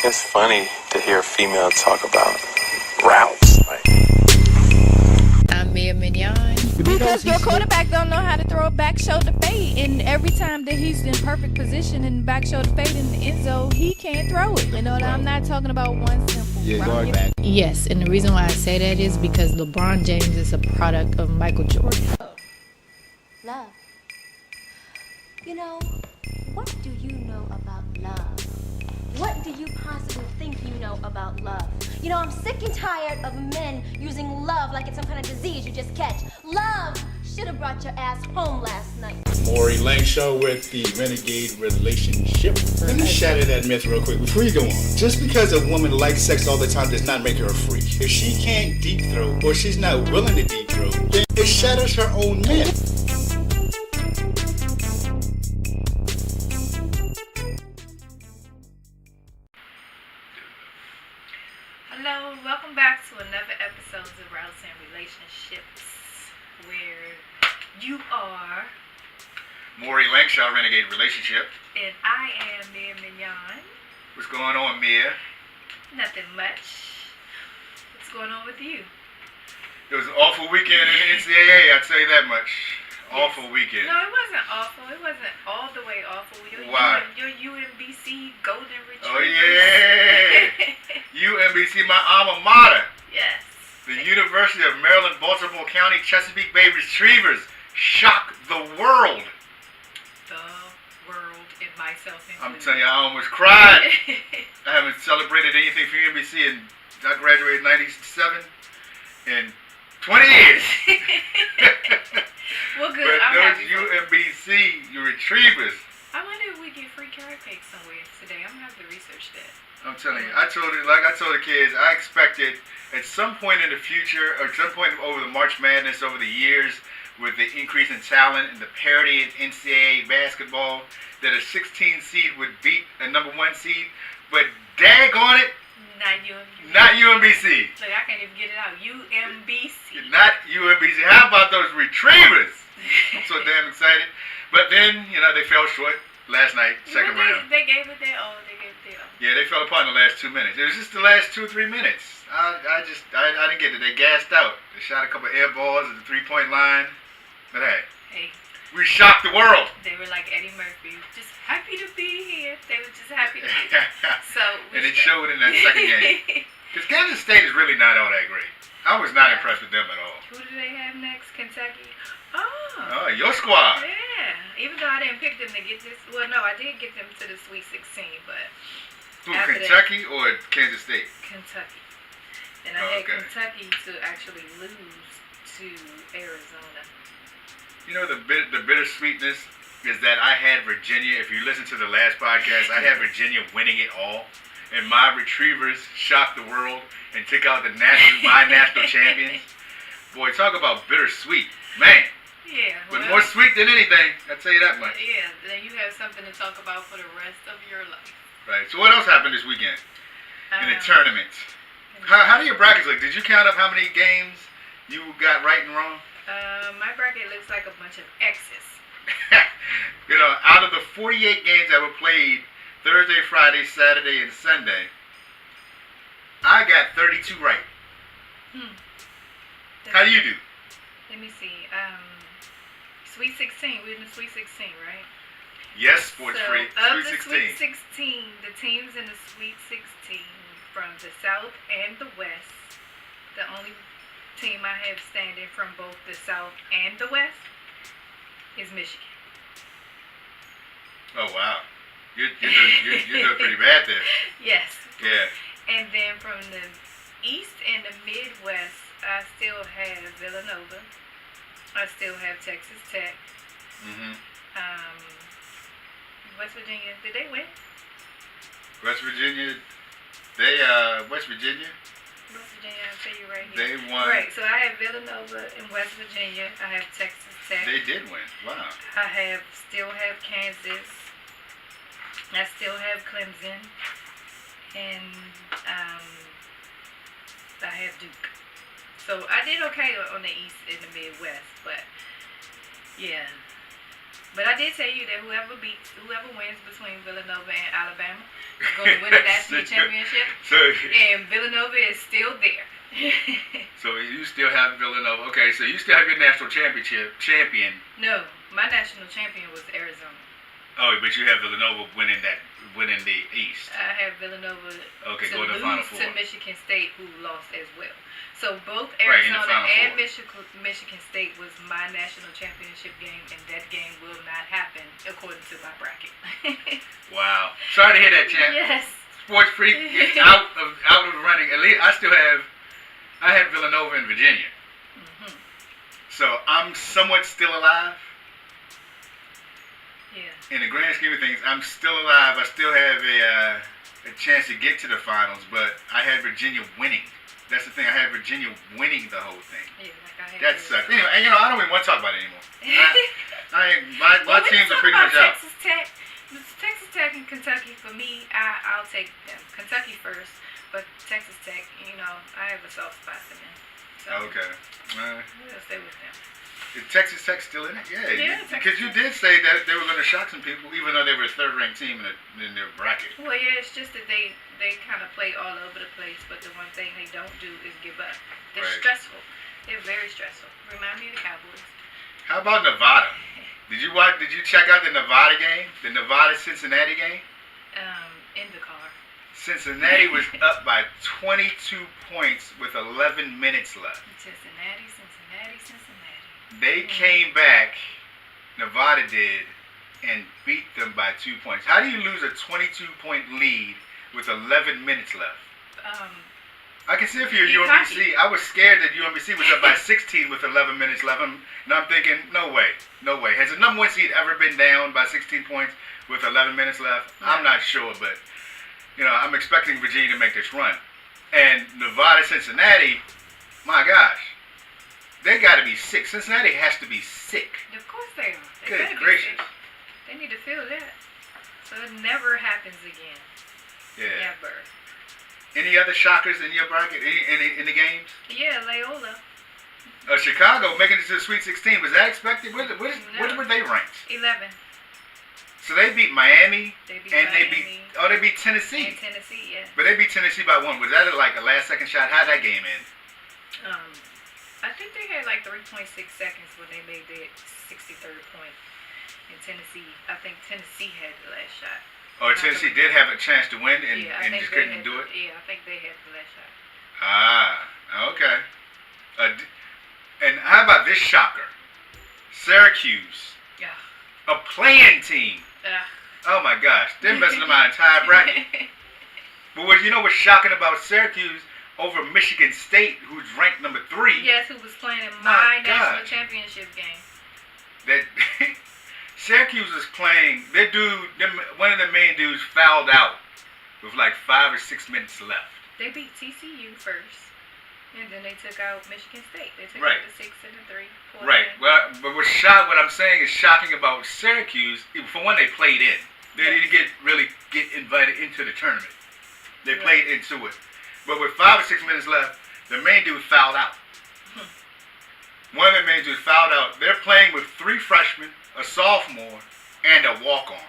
It's funny to hear a female talk about routes. I'm Mia Mignon. Because your quarterback don't know how to throw a back shoulder fade, and every time that he's in perfect position and back shoulder fade in the end zone, he can't throw it. You know, I'm not talking about one simple route. Back. Yes, and the reason why I say that is because LeBron James is a product of Michael Jordan. Love. You know, what do you know about love? What do you possibly think you know about love? You know, I'm sick and tired of men using love like it's some kind of disease you just catch. Love should have brought your ass home last night. Maury Lang Show with the Renegade Relationship. Let me shatter that myth real quick before you go on. Just because a woman likes sex all the time does not make her a freak. If she can't deep throat or she's not willing to deep throat, then it shatters her own myth. Hello, welcome back to another episode of Routes and Relationships, where you are Maury Lang Show, Renegade Relationship. and I am Mia Mignon. What's going on, Mia? Nothing much. What's going on with you? It was an awful weekend in the NCAA, I'll tell you that much. Awful weekend. No, it wasn't awful. It wasn't all the way awful. Why? Your UMBC Golden Retrievers. Oh, yeah. UMBC, my alma mater. Yes. The University of Maryland, Baltimore County, Chesapeake Bay Retrievers shocked the world. The world and myself included. I'm telling you, I almost cried. I haven't celebrated anything for UMBC, and I graduated in 97 in 20 years. Well, good. But I'm those happy for you. UMBC Retrievers, I wonder if we get free carrot cake somewhere today. I'm going to have to research that. I'm telling you, I told the kids, I expected at some point in the future, or at some point over the March Madness over the years, with the increase in talent and the parity in NCAA basketball, that a 16 seed would beat a number 1 seed, but daggone it, not UMBC. Look, I can't even get it out. UMBC. Not UMBC. How about those Retrievers? I'm so damn excited. But then, they fell short last night, second round. They gave it their all. Yeah, they fell apart in the last 2 minutes. It was just the last 2 or 3 minutes. I didn't get it. They gassed out. They shot a couple air balls at the 3-point line. But hey, we shocked the world. They were like Eddie Murphy, just happy to be here. They were just happy to be here. And it showed in that second game. Because Kansas State is really not all that great. I was not impressed with them at all. Who do they have next? Kentucky? Oh, your squad. Yeah. Even though I didn't pick them to get this. Well, no, I did get them to the Sweet 16, but. Who, Kentucky or Kansas State? Kentucky. And I had Kentucky to actually lose to Arizona. You know, the bittersweetness is that I had Virginia. If you listen to the last podcast, I had Virginia winning it all. And my Retrievers shocked the world and took out my national champions. Boy, talk about bittersweet. Man. Yeah. But more sweet than anything, I'll tell you that much. Yeah, then you have something to talk about for the rest of your life. Right. So what else happened this weekend in the tournaments? How do your brackets look? Did you count up how many games you got right and wrong? My bracket looks like a bunch of exes. Out of the 48 games that were played Thursday, Friday, Saturday, and Sunday, I got 32 right. How do you do? Let me see. Sweet 16. We're in the Sweet 16, right? Yes, Sports Free. Of Sweet the 16. Sweet 16, the teams in the Sweet 16 from the South and the West, the only team I have standing from both the South and the West is Michigan. Oh, wow. You're doing pretty bad there. Yes. Yeah. And then from the East and the Midwest, I still have Villanova. I still have Texas Tech. West Virginia, did they win? West Virginia, West Virginia, I'll tell you right here. they won. Right, so I have Villanova in West Virginia. I have Texas Tech. They did win. Wow. I still have Kansas. I still have Clemson. And I have Duke. So I did okay on the East and the Midwest, but yeah. But I did tell you that whoever wins between Villanova and Alabama is going to win the national championship. And Villanova is still there. So you still have Villanova. Okay, so you still have your national champion. No, my national champion was Arizona. Oh, but you have Villanova winning the East. I have Villanova to lose to Michigan State, who lost as well. So both Arizona and Michigan State was my national championship game, and that game will not happen according to my bracket. Wow. Sorry to hear that, champ. Yes. Sports Freak is out of the running. At least I had Villanova in Virginia. Mm-hmm. So I'm somewhat still alive. Yeah. In the grand scheme of things, I'm still alive. I still have a chance to get to the finals, but I had Virginia winning. That's the thing. I had Virginia winning the whole thing. Yeah, like I had. That sucks. Anyway, and I don't even want to talk about it anymore. My teams are pretty much out. Texas Tech and Kentucky, for me, I'll take them. Kentucky first, but Texas Tech, I have a soft spot for them. So Okay. We'll stay with them. Is Texas Tech still in it? Yeah. Because you did say that they were going to shock some people, even though they were a third-ranked team in their bracket. Well, yeah, it's just that they kind of play all over the place, but the one thing they don't do is give up. They're stressful. They're very stressful. Remind me of the Cowboys. How about Nevada? Did you check out the Nevada game? The Nevada-Cincinnati game? In the car. Cincinnati was up by 22 points with 11 minutes left. Cincinnati. They came back, Nevada did, and beat them by 2 points. How do you lose a 22-point lead with 11 minutes left? I can see if you're UMBC. I was scared that UMBC was up by 16 with 11 minutes left. And I'm thinking, no way. Has the number one seed ever been down by 16 points with 11 minutes left? No. I'm not sure, but I'm expecting Virginia to make this run. And Nevada, Cincinnati, my gosh. They got to be sick. Cincinnati has to be sick. Of course they are. Good gracious. They need to feel that. So it never happens again. Yeah. Never. Any other shockers in your bracket? In the games? Yeah, Loyola. Chicago making it to the Sweet 16. Was that expected? What were they ranked? 11. So they beat Miami. They beat Tennessee. And Tennessee, yeah. But they beat Tennessee by 1. Was that like a last-second shot? How'd that game end? I think they had like 3.6 seconds when they made their 63rd point in Tennessee. I think Tennessee had the last shot. Oh, Tennessee did have a chance to win and just couldn't do it? Yeah, I think they had the last shot. Okay. And how about this shocker? Syracuse. Yeah. A playing team. Oh my gosh. They're messing up my entire bracket. But what's shocking about Syracuse over Michigan State, who's ranked number 3. Yes, who was playing in my national championship game. That Syracuse was playing. One of the main dudes fouled out with like 5 or 6 minutes left. They beat TCU first, and then they took out Michigan State. They took out the 6 and the 3. Right. Well, but what I'm saying is shocking about Syracuse. For one, they played in. They didn't really get invited into the tournament. They played into it. But with 5 or 6 minutes left, the main dude fouled out. One of the main dudes fouled out. They're playing with 3 freshmen, a sophomore, and a walk-on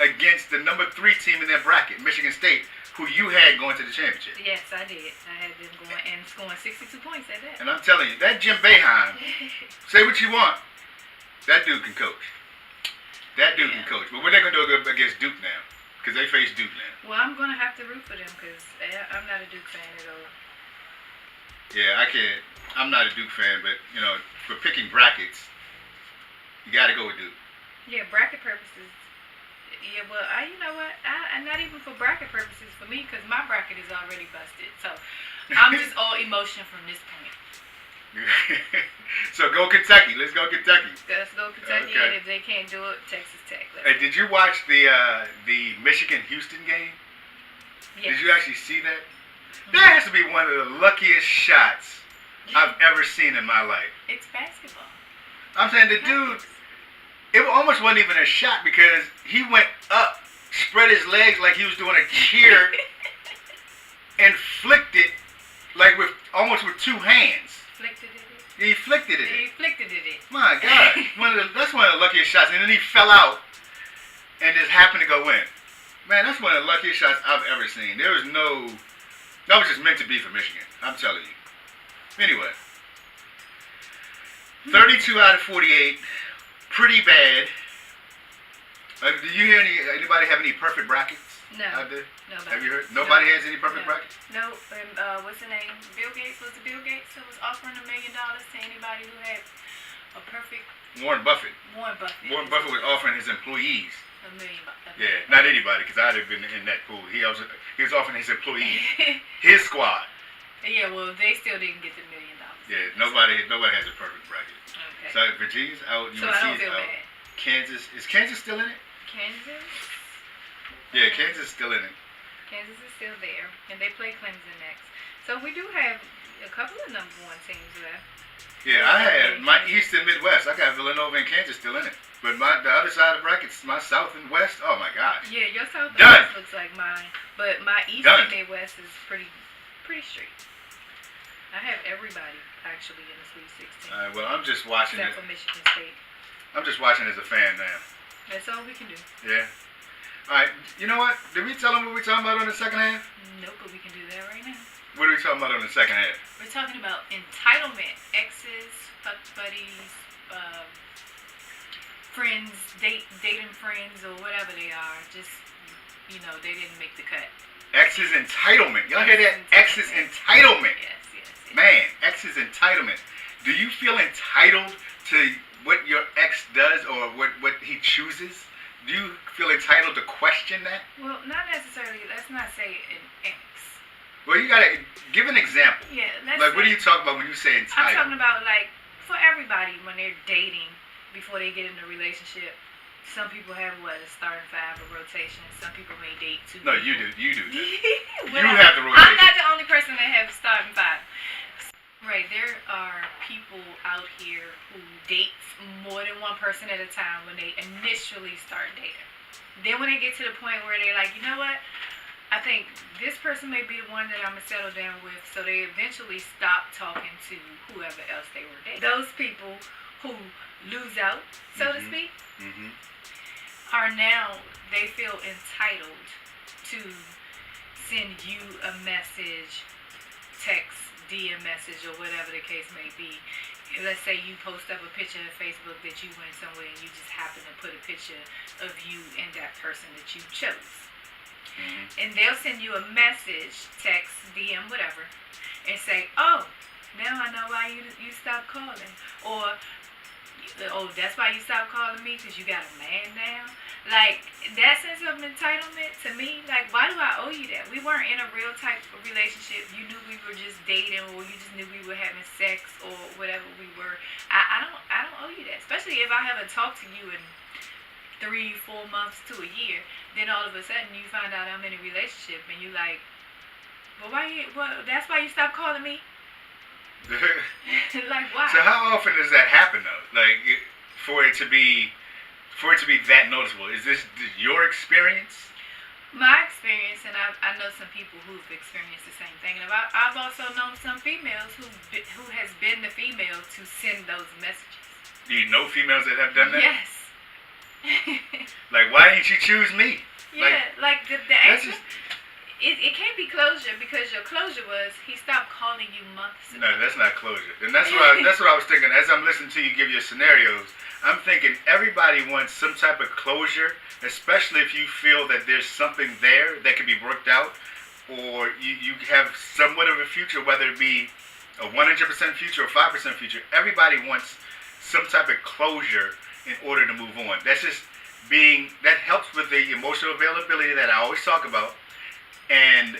against the number 3 team in their bracket, Michigan State, who you had going to the championship. Yes, I did. I had them going and scoring 62 points at that. And I'm telling you, that Jim Boeheim, say what you want, that dude can coach. That dude can coach. But what they're going to do against Duke now? Because they face Duke now. Well, I'm going to have to root for them because I'm not a Duke fan at all. Yeah, I can't. I'm not a Duke fan, but, for picking brackets, you got to go with Duke. Yeah, bracket purposes. Yeah, well, you know what? Not even for bracket purposes for me because my bracket is already busted. So I'm just all emotion from this point. So go Kentucky. Let's go Kentucky. Let's go Kentucky, Okay. And if they can't do it, Texas Tech. Hey, did you watch the Michigan-Houston game? Yes. Did you actually see that? That has to be one of the luckiest shots I've ever seen in my life. It's basketball. I'm saying the dude, it almost wasn't even a shot because he went up, spread his legs like he was doing a cheer, and flicked it like almost with 2 hands. Flicked it. He flicked it. He flicked it. My God, that's one of the luckiest shots shots, and then he fell out and just happened to go in. Man, that's one of the luckiest shots I've ever seen. There was no... That was just meant to be for Michigan. I'm telling you. Anyway. 32 out of 48. Pretty bad. Do you hear anybody have any perfect brackets? No. Out there? Nobody. Have you heard? Nobody has any perfect brackets? No. What's the name? Bill Gates. Was it Bill Gates that was offering $1 million to anybody who had a perfect... Warren Buffett. Warren Buffett. Warren Buffett was offering his employees. $1 million. Yeah, not anybody, because I'd have been in that pool. He was offering his employees, his squad. Yeah, well, they still didn't get the $1 million. Yeah, nobody has a perfect bracket. Okay. So Virginia's out, So I don't UMBC's feel out. bad. Kansas, is Kansas still in it? Kansas? Yeah, Kansas is still in it. Kansas is still there, and they play Clemson next. So we do have a couple of number one teams left. Yeah, I had my East and Midwest. I got Villanova and Kansas still in it. But the other side of the brackets, my South and West, oh my gosh. Yeah, your South and Done. West looks like mine, but my East Done. and Midwest is pretty straight. I have everybody actually in the Sweet 16. All right, well, I'm just watching except it. for Michigan State. I'm just watching as a fan now. That's all we can do. Yeah. All right, you know what? Did we tell them what we're talking about on the second half? Nope, but we can do that right now. What are we talking about on the second half? We're talking about entitlement, exes, fuck buddies, friends, dating friends, or whatever they are. Just, they didn't make the cut. Ex's entitlement. Y'all hear that? Ex's entitlement. Yes. Man, ex's entitlement. Do you feel entitled to what your ex does or what he chooses? Do you feel entitled to question that? Well, not necessarily. Let's not say an ex. Well, you gotta give an example. Yeah, what do you talk about when you say entitled? I'm talking about, for everybody when they're dating before they get in a relationship. Some people have a starting five, a rotation. Some people may date two. No, people. you do. You do. You Whatever. have the rotation. I'm not the only person that have starting five. Right, there are people out here who dates more than one person at a time when they initially start dating. Then when they get to the point where they're like, you know what? I think this person may be the one that I'm going to settle down with. So they eventually stop talking to whoever else they were dating. Those people who lose out, so to speak, are now, they feel entitled to send you a message, text, DM message, or whatever the case may be. Let's say you post up a picture on Facebook that you went somewhere and you just happen to put a picture of you and that person that you chose. And they'll send you a message, text, DM, whatever, and say, oh, now I know why you stopped calling. Or, oh, that's why you stopped calling me because you got a man now. That sense of entitlement to me, why do I owe you that? We weren't in a real type of relationship. You knew we were just dating, or you just knew we were having sex, or whatever we were. I don't owe you that. Especially if I haven't talked to you in 3-4 months to a year. Then all of a sudden you find out I'm in a relationship, and you well, that's why you stopped calling me? Why? So how often does that happen though? For it to be that noticeable, is this your experience? My experience, and I know some people who've experienced the same thing, and I've also known some females who has been the female to send those messages. Do you know females that have done that? Yes. Why didn't you choose me? Yeah, the answer. It can't be closure, because your closure was he stopped calling you months ago. No, that's not closure. And that's what I was thinking. As I'm listening to you give your scenarios, I'm thinking everybody wants some type of closure, especially if you feel that there's something there that can be worked out, or you have somewhat of a future, whether it be a 100% future or 5% future. Everybody wants some type of closure in order to move on. That helps with the emotional availability that I always talk about. And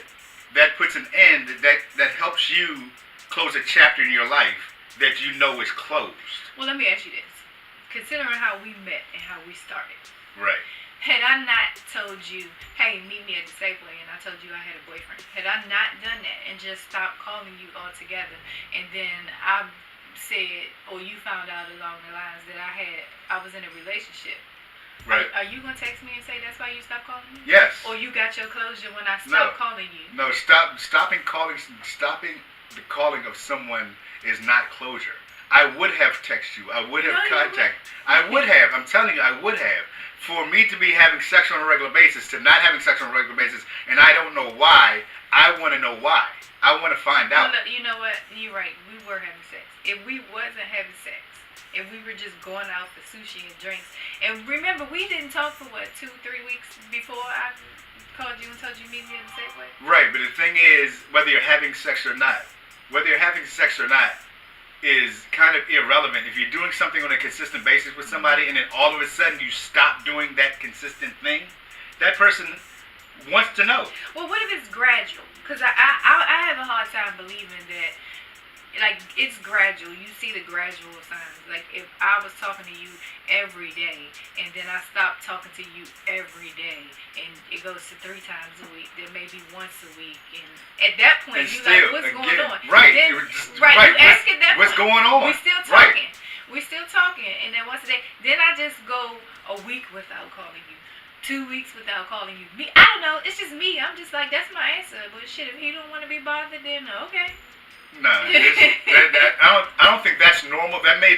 that puts an end, that helps you close a chapter in your life that you know is closed. Well, let me ask you this. Considering how we met and how we started. Right. Had I not told you, hey, meet me at the Safeway, and I told you I had a boyfriend. Had I not done that and just stopped calling you altogether, and then I said, or you found out along the lines that I was in a relationship. Right. Are you going to text me and say that's why you stopped calling me? Yes. Or you got your closure when I stopped calling you? No, stopping the calling of someone is not closure. I would have texted you. I would have contacted. I would have. I'm telling you, I would have. For me to be having sex on a regular basis to not having sex on a regular basis, and I don't know why, I want to know why. I want to find out. Well, you know what? You're right. We were having sex. If we wasn't having sex, if we were just going out for sushi and drinks, and remember, we didn't talk for what, 2-3 weeks before I called you and told you meet me at the Safeway? Right, but the thing is, whether you're having sex or not, is kind of irrelevant. If you're doing something on a consistent basis with somebody and then all of a sudden you stop doing that consistent thing, that person wants to know. Well, what if it's gradual? Because I have a hard time believing that, like, it's gradual. You see the gradual signs. Like, if I was talking to you every day and then I stopped talking to you every day and it goes to 3 times a week, then maybe once a week, and at that point you like, what's going on? Right. Then, right. You ask at that what's point, going on? we still talking. Right. We still talking, and then once a day, then I just go a week without calling you. 2 weeks without calling you. Me, I don't know. It's just me. I'm just like, that's my answer. But shit, if he don't want to be bothered, then okay. No, I don't think that's normal. That may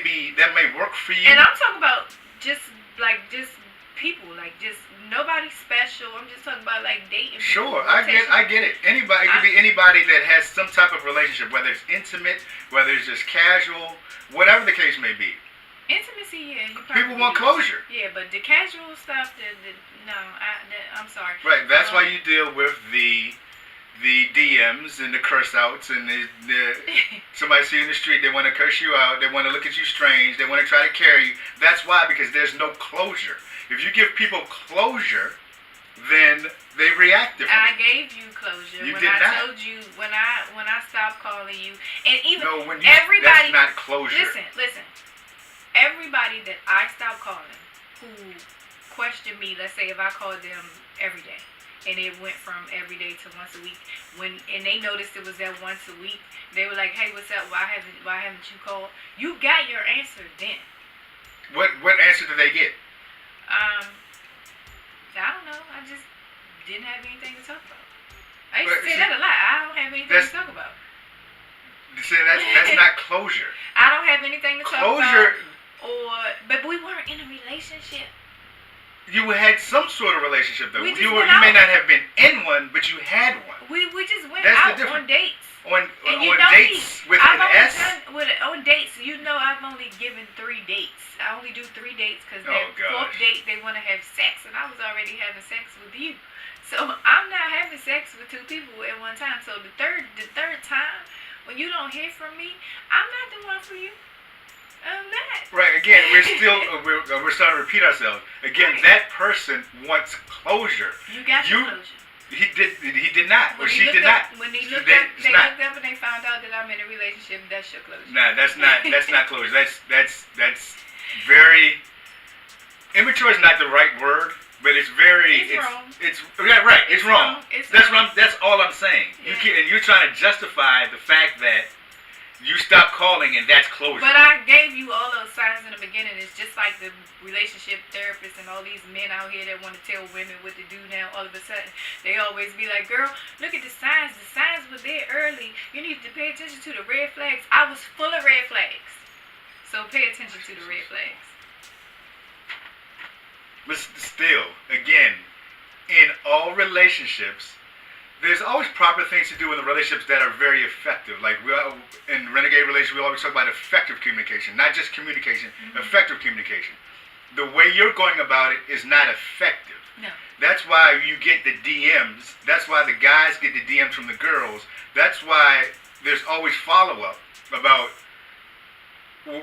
work for you. And I'm talking about just people, like just nobody special. I'm just talking about like dating. Sure, I get it. Anybody, it could be anybody that has some type of relationship, whether it's intimate, whether it's just casual, whatever the case may be. Intimacy, yeah. People want closure. Yeah, but the casual stuff, I'm sorry. Right, that's why you deal with the DMs and the curse outs and the somebody see you in the street, they want to curse you out, they want to look at you strange, they want to try to carry you. That's why, because there's no closure. If you give people closure, then they react differently. I gave you closure told you when I stopped calling you, and even everybody. That's not closure. Listen. Everybody that I stopped calling who questioned me, let's say if I called them every day, and it went from every day to once a week, and they noticed it was that once a week, they were like, hey, what's up? Why haven't you called? You got your answer then. What answer did they get? I don't know. I just didn't have anything to talk about. I used to say that a lot. I don't have anything to talk about. See, that's not closure. I don't have anything to talk about. Closure. But we weren't in a relationship. You had some sort of relationship though. You may not have been in one, but you had one. We just went out on dates. On dates with an S? On dates, you know I've only given 3 dates. I only do 3 dates because that 4th date they want to have sex, and I was already having sex with you. So I'm not having sex with 2 people at one time. So the third time, when you don't hear from me, I'm not the one for you. I'm not. Right. Again, we're starting to repeat ourselves. Again, that person wants closure. You got your closure. He did not. Or she did not. When they looked up and they found out that I'm in a relationship, that's your closure. Nah, that's not closure. That's very immature is not the right word, but it's wrong. It's right. It's wrong. That's all I'm saying. Yeah. You're trying to justify the fact that you stopped calling and that's closure. But I gave you all those signs in the beginning. It's just like the relationship therapists and all these men out here that want to tell women what to do now. All of a sudden, they always be like, girl, look at the signs. The signs were there early. You need to pay attention to the red flags. I was full of red flags. So pay attention to the red flags. But still, again, in all relationships, there's always proper things to do in the relationships that are very effective. Like in Renegade Relations, we always talk about effective communication, not just communication, effective communication. The way you're going about it is not effective. No. That's why you get the DMs. That's why the guys get the DMs from the girls. That's why there's always follow-up about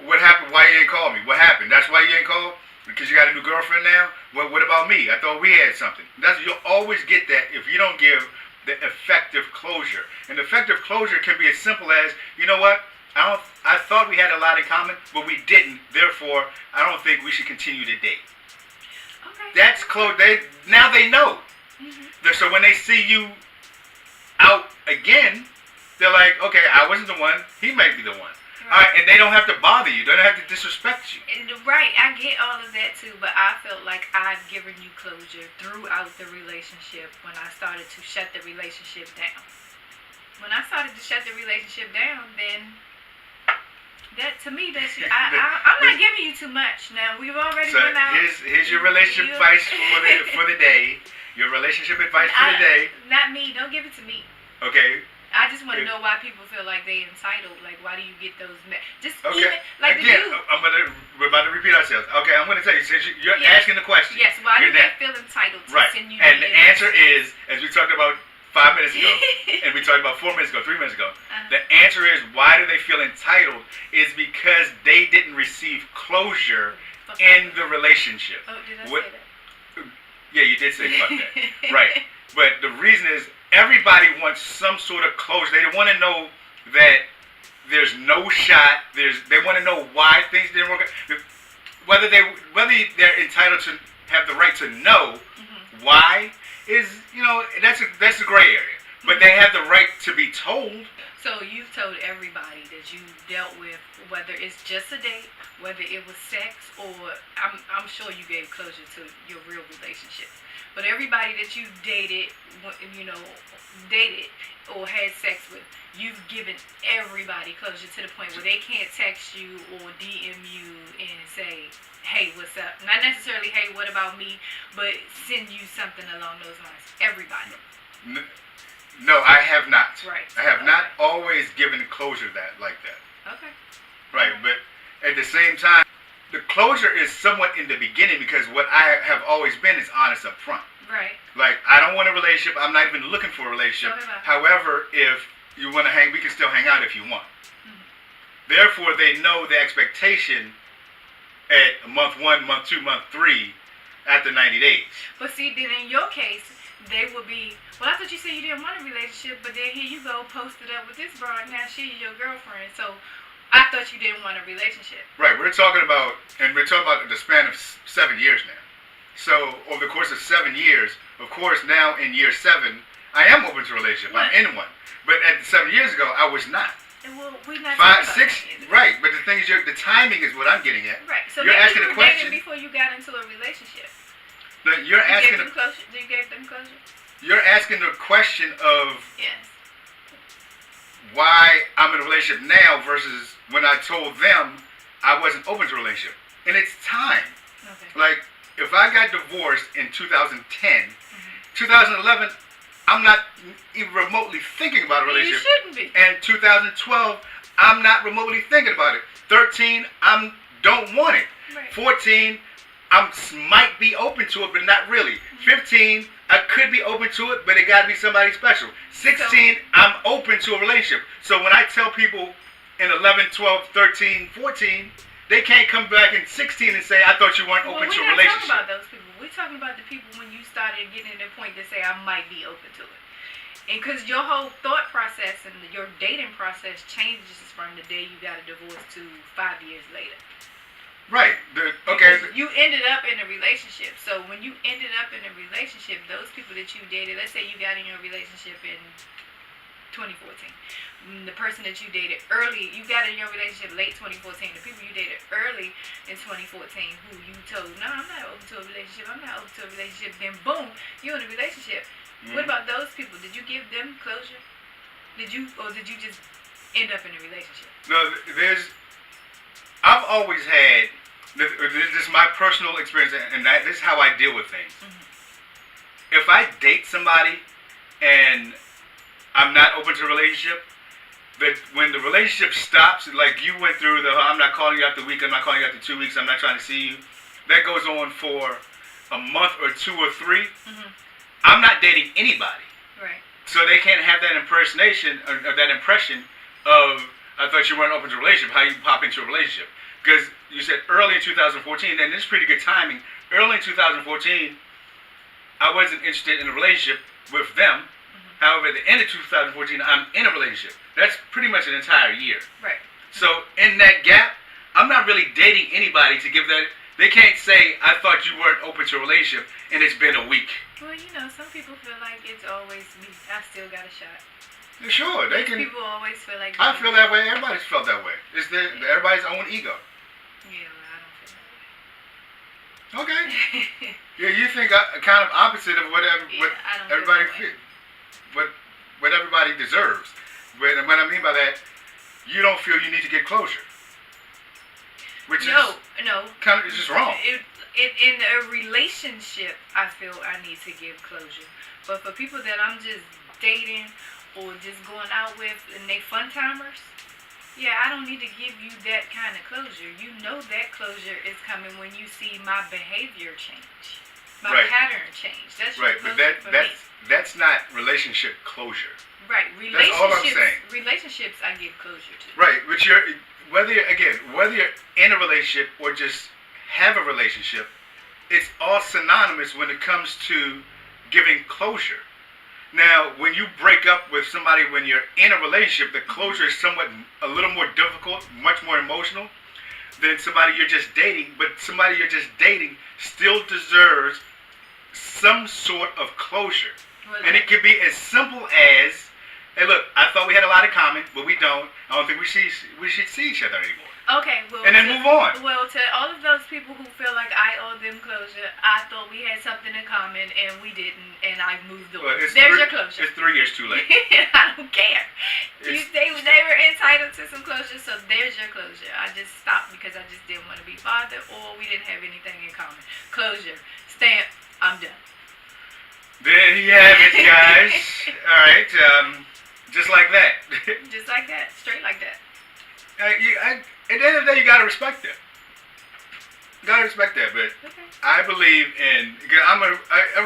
what happened, why you didn't call me, what happened. That's why you didn't call? Because you got a new girlfriend now? What about me? I thought we had something. You'll always get that if you don't give the effective closure. And effective closure can be as simple as, you know what? I thought we had a lot in common, but we didn't. Therefore, I don't think we should continue to date. Okay. That's close. Now they know. Mm-hmm. So when they see you out again, they're like, okay, I wasn't the one. He might be the one. All right, and they don't have to bother you. They don't have to disrespect you. Right, I get all of that too, but I felt like I've given you closure throughout the relationship when I started to shut the relationship down. When I started to shut the relationship down, then That to me, I'm not giving you too much. Now we've already run out. Here's your relationship advice for the day. Your relationship advice for the day. Not me. Don't give it to me. Okay. I just want to know why people feel like they entitled. Like, why do you get those? Okay. Even like again, we're about to repeat ourselves. Okay, I'm gonna tell you. Since you're asking the question. Yes. Why do they feel entitled to send you? And the answer is, as we talked about 5 minutes ago, and we talked about 4 minutes ago, 3 minutes ago. The answer is, why do they feel entitled? Is because they didn't receive closure in the relationship. Oh, did I say that? Yeah, you did say fuck that. Right. But the reason is, everybody wants some sort of closure. They want to know that there's no shot. They want to know why things didn't work out. Whether they're entitled to have the right to know why is, that's a gray area. But they have the right to be told. So you've told everybody that you dealt with, whether it's just a date, whether it was sex, or I'm sure you gave closure to your real relationship. But everybody that you dated or had sex with, you've given everybody closure to the point where they can't text you or DM you and say, hey, what's up? Not necessarily, hey, what about me? But send you something along those lines. Everybody. No, I have not. Right. I have not always given closure like that. Okay. Right, but at the same time, the closure is somewhat in the beginning, because what I have always been is honest up front. Right. Like, I don't want a relationship. I'm not even looking for a relationship. However, if you want to hang, we can still hang out if you want. Therefore, they know the expectation at month 1, month 2, month 3, after 90 days. But see, then in your case, they would be, well, I thought you said you didn't want a relationship, but then here you go, posted up with this broad, now she's your girlfriend. So I thought you didn't want a relationship. Right, we're talking about the span of 7 years now. So over the course of 7 years, of course, now in year 7, I am open to a relationship. I'm in one. But at 7 years ago, I was not. Well, we're not 5, 6, right? But the thing is, the timing is what I'm getting at. Right. So you're asking a question before you got into a relationship. No, you're asking. You gave them closure. You're asking the question of yes, why I'm in a relationship now versus when I told them I wasn't open to a relationship, and it's time. Okay. Like, if I got divorced in 2010, 2011. I'm not even remotely thinking about a relationship. You shouldn't be. And 2012, I'm not remotely thinking about it. 13, I don't want it. Right. 14, I might be open to it, but not really. 15, I could be open to it, but it got to be somebody special. 16, I'm open to a relationship. So when I tell people in 11, 12, 13, 14, they can't come back in 16 and say, I thought you weren't open to a relationship. We're not talking about those people. We're talking about the people when you started getting to the point to say, I might be open to it. And because your whole thought process and your dating process changes from the day you got a divorce to 5 years later. Right. Because you ended up in a relationship. So when you ended up in a relationship, those people that you dated, let's say you got in your relationship in 2014. The person that you dated early, you got in your relationship late 2014. The people you dated early in 2014 who you told, no, I'm not open to a relationship. I'm not open to a relationship. Then boom, you're in a relationship. What about those people? Did you give them closure? Did you just end up in a relationship? No, I've always had, this is my personal experience, and this is how I deal with things. If I date somebody and I'm not open to a relationship, that when the relationship stops, like you went through I'm not calling you after a week, I'm not calling you after 2 weeks, I'm not trying to see you, that goes on for a month or 2 or 3, I'm not dating anybody. Right. So they can't have that impersonation or that impression of, I thought you weren't open to a relationship, how you pop into a relationship. Because you said early in 2014, and this is pretty good timing, early in 2014, I wasn't interested in a relationship with them. However, at the end of 2014, I'm in a relationship. That's pretty much an entire year. Right. So in that gap, I'm not really dating anybody to give that. They can't say, I thought you weren't open to a relationship, and it's been a week. Well, some people feel like it's always me. I still got a shot. Sure, they can. People always feel like. I feel that way. Everybody's felt that way. It's everybody's own ego. Yeah, well, I don't feel that way. Okay. Yeah, you think kind of opposite of what everybody feels. What everybody deserves. What I mean by that, you don't feel you need to get closure. which no. kind of is just wrong. In a relationship, I feel I need to give closure. But for people that I'm just dating or just going out with and they fun timers, yeah, I don't need to give you that kind of closure. You know that closure is coming when you see my behavior change, my pattern change. That's right, but that's not relationship closure. Right, that's all I'm saying. Relationships, I give closure to. Right, but whether you're in a relationship or just have a relationship, it's all synonymous when it comes to giving closure. Now, when you break up with somebody when you're in a relationship, the closure is somewhat a little more difficult, much more emotional than somebody you're just dating. But somebody you're just dating still deserves some sort of closure. And it could be as simple as, hey, look, I thought we had a lot in common, but we don't. I don't think we should see each other anymore. Okay, well, and then move on. Well, to all of those people who feel like I owe them closure, I thought we had something in common and we didn't, and I moved on. Well, there's your closure. It's 3 years too late. I don't care. They were entitled to some closure, so there's your closure. I just stopped because I just didn't want to be bothered, or we didn't have anything in common. Closure. Stamp. I'm done. There you have it, guys. All right. Just like that. Just like that. Straight like that. At the end of the day, you gotta respect that. Gotta respect that, but okay. I believe in. I'm a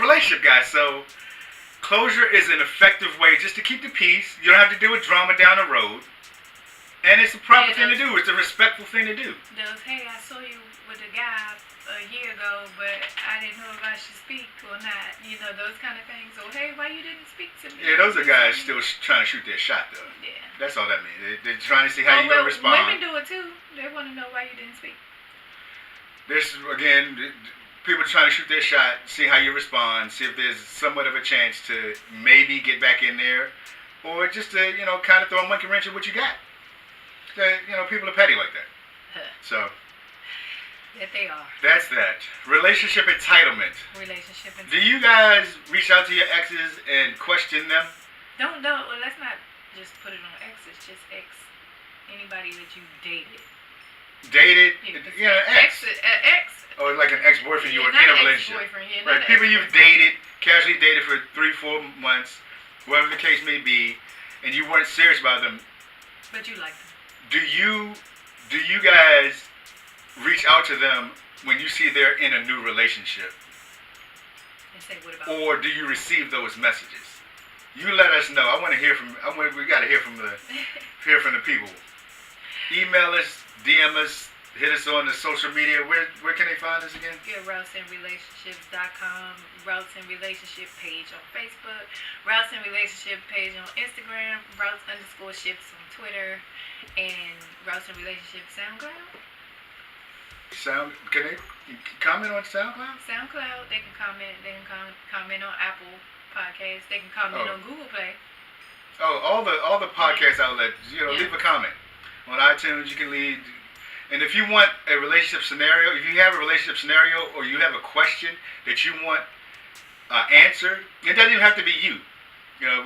relationship guy, so closure is an effective way just to keep the peace. You don't have to deal with drama down the road, and it's the proper thing to do. It's a respectful thing to do. Those, hey, I saw you with a guy a year ago, but I didn't know if I should speak or not. You know, those kind of things. Or hey, why you didn't speak to me? Yeah, those are guys still trying to shoot their shot, though. Yeah. That's all that means. They're trying to see how you're going to respond. Women do it too. They want to know why you didn't speak. This, again, people trying to shoot their shot, see how you respond, see if there's somewhat of a chance to maybe get back in there, or just to, kind of throw a monkey wrench at what you got. People are petty like that. So. That they are. That's that. Relationship entitlement. Relationship entitlement. Do you guys reach out to your exes and question them? Don't. Well, let's not just put it on exes. Just anybody that you dated. Dated? Ex. Or like an ex-boyfriend you were in a relationship. Right. People you've dated, casually dated for 3-4 months, whatever the case may be, and you weren't serious about them. But you liked them. Do you guys reach out to them when you see they're in a new relationship? And say, what about or do you receive those messages? You let us know. We got to hear from the people. Email us, DM us, hit us on the social media. Where can they find us again? Yeah, RoutsandRelationships.com, Routes and Relationship page on Facebook, Routes and Relationship page on Instagram, Routes_ships on Twitter, and Routes and Relationship SoundCloud. Can they comment on SoundCloud? SoundCloud, they can comment. They can comment on Apple Podcasts. They can comment on Google Play. Oh, all the podcast outlets. Leave a comment on iTunes. You can leave. And if you want a relationship scenario, if you have a relationship scenario, or you have a question that you want answered, it doesn't even have to be you.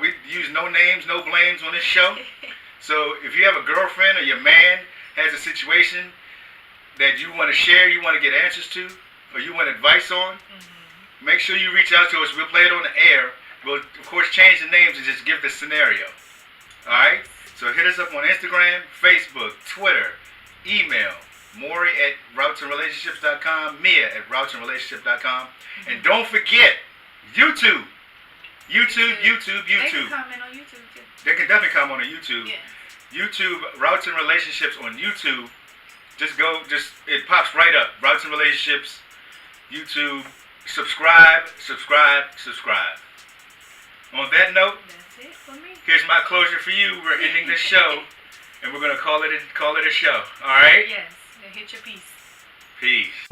We use no names, no blames on this show. So if you have a girlfriend or your man has a situation that you want to share, you want to get answers to, or you want advice on, make sure you reach out to us. We'll play it on the air. We'll, of course, change the names and just give the scenario. All right? So hit us up on Instagram, Facebook, Twitter, email, Maury at routesandrelationships.com, Mia at routesandrelationship.com. And don't forget, YouTube. They can comment on YouTube, too. They can definitely comment on YouTube. Yeah. YouTube, Routes and Relationships on YouTube. It pops right up. Routes and Relationships, YouTube. Subscribe. On that note, that's it for me. Here's my closure for you. We're ending this show, and we're gonna call it a show. All right? Yes. Hit your piece. Peace.